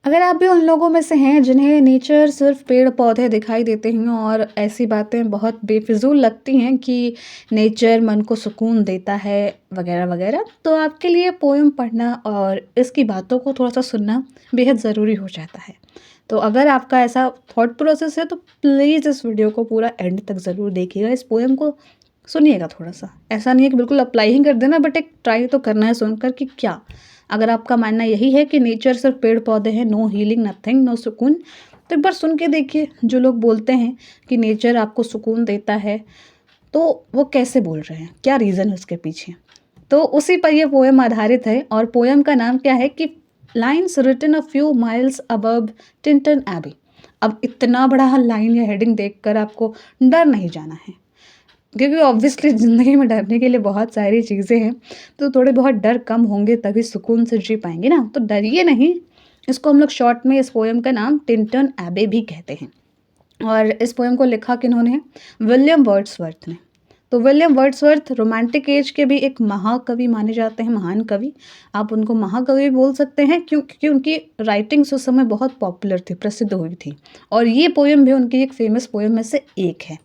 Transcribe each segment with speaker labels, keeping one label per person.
Speaker 1: अगर आप भी उन लोगों में से हैं जिन्हें नेचर सिर्फ पेड़-पौधे दिखाई देते हैं और ऐसी बातें बहुत बेफिज़ूल लगती हैं कि नेचर मन को सुकून देता है वगैरह-वगैरह, तो आपके लिए पोएम पढ़ना और इसकी बातों को थोड़ा-सा सुनना बेहद ज़रूरी हो जाता है। तो अगर आपका ऐसा थॉट प्रोसेस है तो प्लीज़ इस वीडियो को पूरा एंड तक ज़रूर देखिएगा, इस पोएम को सुनिएगा थोड़ा-सा। ऐसा नहीं है कि बिल्कुल अप्लाई ही कर देना, बट एक ट्राई तो करना है सुनकर कि क्या अगर आपका मानना यही है कि नेचर सिर्फ पेड़-पौधे हैं, नो हीलिंग, नथिंग, नो सुकून, तो एक बार सुन के देखिए। जो लोग बोलते हैं कि नेचर आपको सुकून देता है, तो वो कैसे बोल रहे हैं? क्या रीज़न है उसके पीछे? तो उसी पर ये पोएम आधारित है और पोएम का नाम क्या है कि lines written a few miles above Tintern Abbey. अब इतना बड़ा लाइन या हेडिंग देखकर आपको डर नहीं जाना है। क्योंकि ऑब्वियसली ज़िंदगी में डरने के लिए बहुत सारी चीज़ें हैं, तो थोड़े बहुत डर कम होंगे तभी सुकून से जी पाएँगे ना, तो डरिए नहीं। इसको हम लोग शॉर्ट में इस पोएम का नाम टिंटन एबे भी कहते हैं और इस पोएम को लिखा किन्होंने है? विलियम वर्ड्सवर्थ ने। तो विलियम वर्ड्सवर्थ रोमांटिक एज के भी एक महाकवि माने जाते हैं, महान कवि। आप उनको महाकवि भी बोल सकते हैं क्योंकि उनकी राइटिंग्स उस समय बहुत पॉपुलर थी, प्रसिद्ध हुई थी और ये पोएम भी उनकी एक फ़ेमस पोएम में से एक है।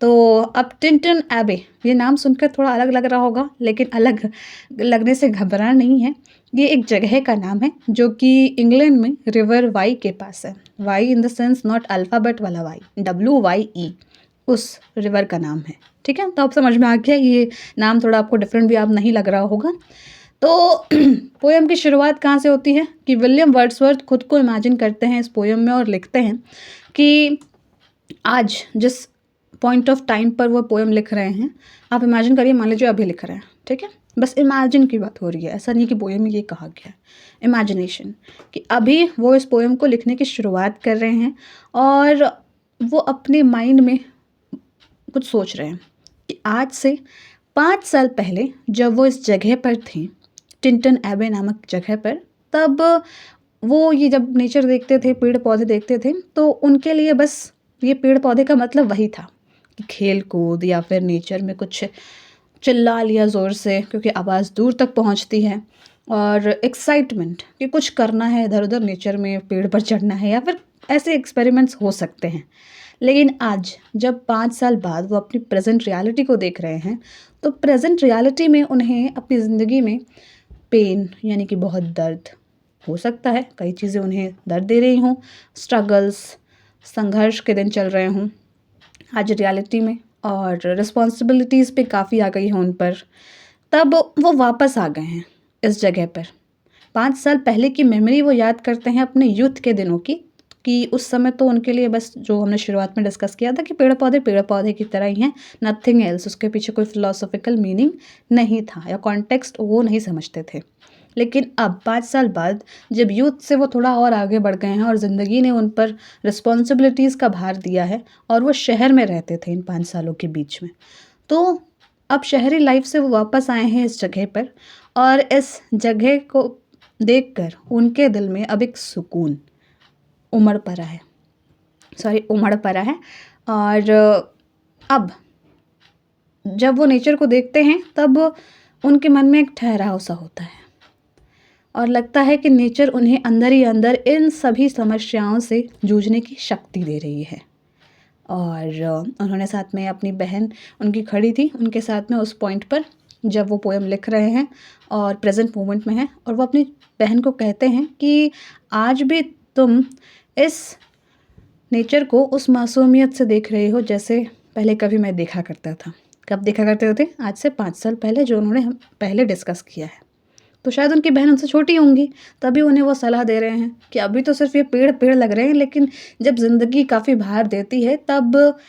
Speaker 1: तो अब टिंटन एबे ये नाम सुनकर थोड़ा अलग लग रहा होगा, लेकिन अलग लगने से घबराना नहीं है। ये एक जगह का नाम है जो कि इंग्लैंड में रिवर वाई के पास है। Wye in the sense not alphabet वाला वाई, WYE उस रिवर का नाम है। ठीक है? तो अब समझ में आ गया ये नाम थोड़ा आपको डिफरेंट भी अब नहीं लग रहा होगा। तो पोएम की शुरुआत कहाँ से होती है कि विलियम वर्ड्सवर्थ खुद को इमेजिन करते हैं इस पोएम में और लिखते हैं कि आज जिस पॉइंट ऑफ टाइम पर वो पोएम लिख रहे हैं, आप इमेजिन करिए, मान लीजिए अभी लिख रहे हैं, ठीक है? बस इमेजिन की बात हो रही है, ऐसा नहीं कि पोएम में ये कहा गया है। इमेजिनेशन कि अभी वो इस पोएम को लिखने की शुरुआत कर रहे हैं और वो अपने माइंड में कुछ सोच रहे हैं कि आज से 5 साल पहले जब वो इस जगह पर थे, टिंटन एबे नामक जगह पर, तब वो ये जब नेचर देखते थे, पेड़-पौधे देखते थे, तो उनके लिए बस ये पेड़-पौधे का मतलब वही था कि खेल-कूद या फिर नेचर में कुछ चिल्ला लिया ज़ोर से क्योंकि आवाज़ दूर तक पहुंचती है और एक्साइटमेंट कि कुछ करना है इधर-उधर नेचर में, पेड़ पर चढ़ना है या फिर ऐसे एक्सपेरिमेंट्स हो सकते हैं। लेकिन आज जब 5 साल बाद वो अपनी प्रेज़ेंट रियलिटी को देख रहे हैं, तो प्रेज़ेंट रियलिटी में उन्हें अपनी ज़िंदगी में पेन यानी कि बहुत दर्द हो सकता है, कई चीज़ें उन्हें दर्द दे रही हों, स्ट्रगल्स, संघर्ष के दिन चल रहे हों आज रियलिटी में और रिस्पॉन्सिबिलिटीज़ पे काफ़ी आ गई हैं उन पर। तब वो वापस आ गए हैं इस जगह पर। 5 साल पहले की मेमोरी वो याद करते हैं अपने यूथ के दिनों की, कि उस समय तो उनके लिए बस जो हमने शुरुआत में डिस्कस किया था कि पेड़-पौधे पेड़-पौधे की तरह ही हैं, नथिंग एल्स, उसके पीछे कोई फिलॉसॉफिकल मीनिंग नहीं था या कॉन्टेक्स्ट वो नहीं समझते थे। लेकिन अब 5 साल बाद जब यूथ से वो थोड़ा और आगे बढ़ गए हैं और ज़िंदगी ने उन पर रिस्पॉन्सिबिलिटीज़ का भार दिया है और वो शहर में रहते थे इन 5 सालों के बीच में। तो अब शहरी लाइफ से वो वापस आए हैं इस जगह पर और इस जगह को देखकर उनके दिल में अब एक सुकून उमड़ पड़ा है और अब जब वो नेचर को देखते हैं तब उनके मन में एक ठहराव सा होता है और लगता है कि नेचर उन्हें अंदर ही अंदर इन सभी समस्याओं से जूझने की शक्ति दे रही है। और उन्होंने साथ में अपनी बहन उनकी खड़ी थी, उनके साथ में उस पॉइंट पर जब वो पोएम लिख रहे हैं और प्रेज़ेंट मोमेंट में हैं और वो अपनी बहन को कहते हैं कि आज भी तुम इस नेचर को उस मासूमियत से देख रहे हो जैसे पहले कभी मैं देखा करता था। कब देखा करते थे? आज से 5 साल पहले, जो उन्होंने हम पहले डिस्कस किया है। तो शायद उनकी बहन उनसे छोटी होंगी, तभी उन्हें वो सलाह दे रहे हैं कि अभी तो सिर्फ़ ये पेड़-पेड़ लग रहे हैं, लेकिन जब ज़िंदगी काफ़ी भार देती है तब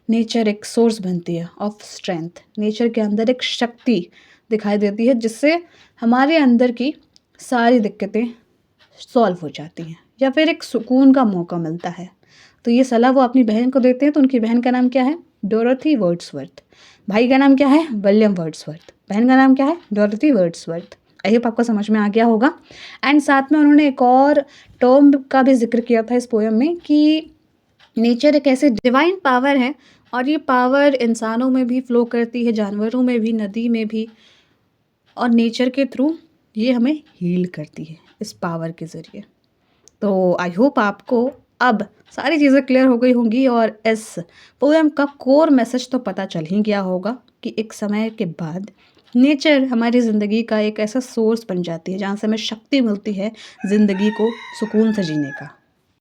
Speaker 1: नेचर एक सोर्स बनती है ऑफ स्ट्रेंथ। नेचर के अंदर एक शक्ति दिखाई देती है जिससे हमारे अंदर की सारी दिक्कतें सॉल्व हो जाती हैं या फिर एक सुकून का मौका मिलता है। तो ये सलाह वो अपनी बहन को देते हैं, तो उनकी बहन का नाम क्या है? Dorothy Wordsworth. भाई का नाम क्या है? William Wordsworth. बहन का नाम क्या है? Dorothy Wordsworth. आई होप आपको समझ में आ गया होगा। एंड साथ में उन्होंने एक और टर्म का भी ज़िक्र किया था इस पोएम में कि नेचर एक ऐसी डिवाइन पावर है और ये पावर इंसानों में भी फ़्लो करती है, जानवरों में भी, नदी में भी, और नेचर के थ्रू ये हमें हील करती है इस पावर के ज़रिए। तो आई होप आपको अब सारी चीज़ें क्लियर हो गई होंगी और इस पोएम का कोर मैसेज तो पता चल ही गया होगा कि एक समय के बाद नेचर हमारी ज़िंदगी का एक ऐसा सोर्स बन जाती है जहाँ से हमें शक्ति मिलती है ज़िंदगी को सुकून से जीने का।